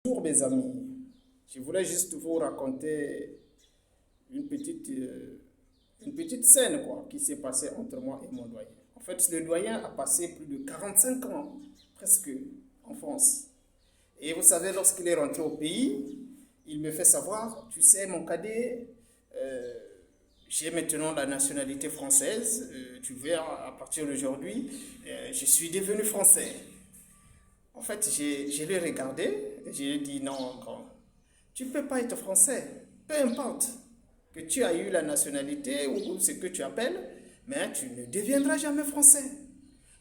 Bonjour mes amis, je voulais juste vous raconter une petite, euh, une petite scène qui s'est passée entre moi et mon doyen. En fait, le doyen a passé plus de 45 ans, presque, en France. Et vous savez, lorsqu'il est rentré au pays, il me fait savoir, tu sais, mon cadet, euh, j'ai maintenant la nationalité française, tu vois, à partir d'aujourd'hui, je suis devenu français. En fait, je l'ai regardé et je lui ai dit non, grand, tu ne peux pas être français. Peu importe que tu as eu la nationalité ou ce que tu appelles, mais tu ne deviendras jamais français.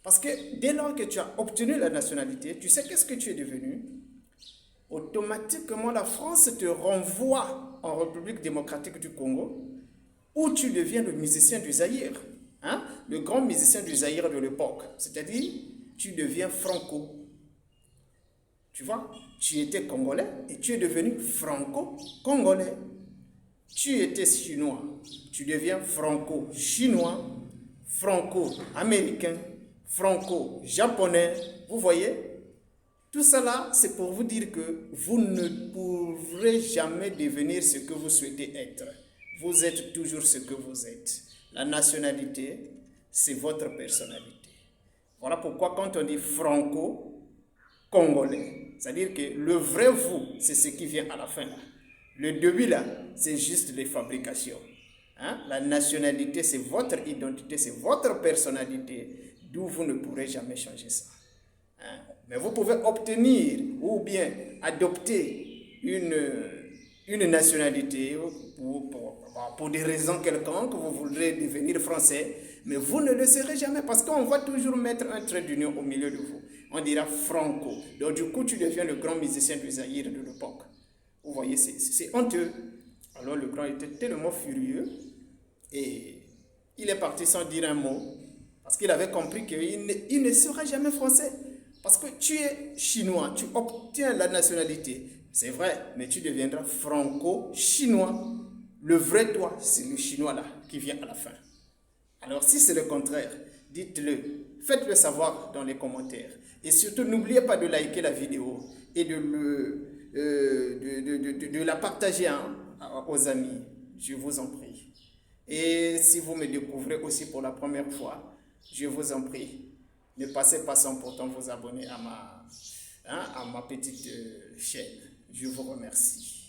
Parce que dès lors que tu as obtenu la nationalité, tu sais qu'est-ce que tu es devenu? Automatiquement, la France te renvoie en République démocratique du Congo, où tu deviens le musicien du Zaïre, hein? Le grand musicien du Zaïre de l'époque. C'est-à-dire, tu deviens franco. Tu vois, tu étais congolais et tu es devenu franco-congolais. Tu étais chinois, tu deviens franco-chinois, franco-américain, franco-japonais. Vous voyez, tout cela, c'est pour vous dire que vous ne pourrez jamais devenir ce que vous souhaitez être. Vous êtes toujours ce que vous êtes. La nationalité, c'est votre personnalité. Voilà pourquoi quand on dit franco-congolais, c'est-à-dire que le vrai vous, c'est ce qui vient à la fin. Le début là, c'est juste les fabrications. Hein? La nationalité, c'est votre identité, c'est votre personnalité, d'où vous ne pourrez jamais changer ça. Hein? Mais vous pouvez obtenir ou bien adopter une nationalité pour des raisons quelconques, vous voudrez devenir français, mais vous ne le serez jamais parce qu'on va toujours mettre un trait d'union au milieu de vous. On dira franco. Donc du coup, tu deviens le grand musicien du Zaïre de l'époque. Vous voyez, c'est honteux. Alors le grand était tellement furieux et il est parti sans dire un mot parce qu'il avait compris qu'il ne sera jamais français. Parce que tu es chinois, tu obtiens la nationalité. C'est vrai, mais tu deviendras franco-chinois. Le vrai toi, c'est le chinois là qui vient à la fin. Alors si c'est le contraire, dites-le. Faites-le savoir dans les commentaires. Et surtout, n'oubliez pas de liker la vidéo et de la partager aux amis. Je vous en prie. Et si vous me découvrez aussi pour la première fois, je vous en prie, ne passez pas sans pourtant vous abonner à ma petite chaîne. Je vous remercie.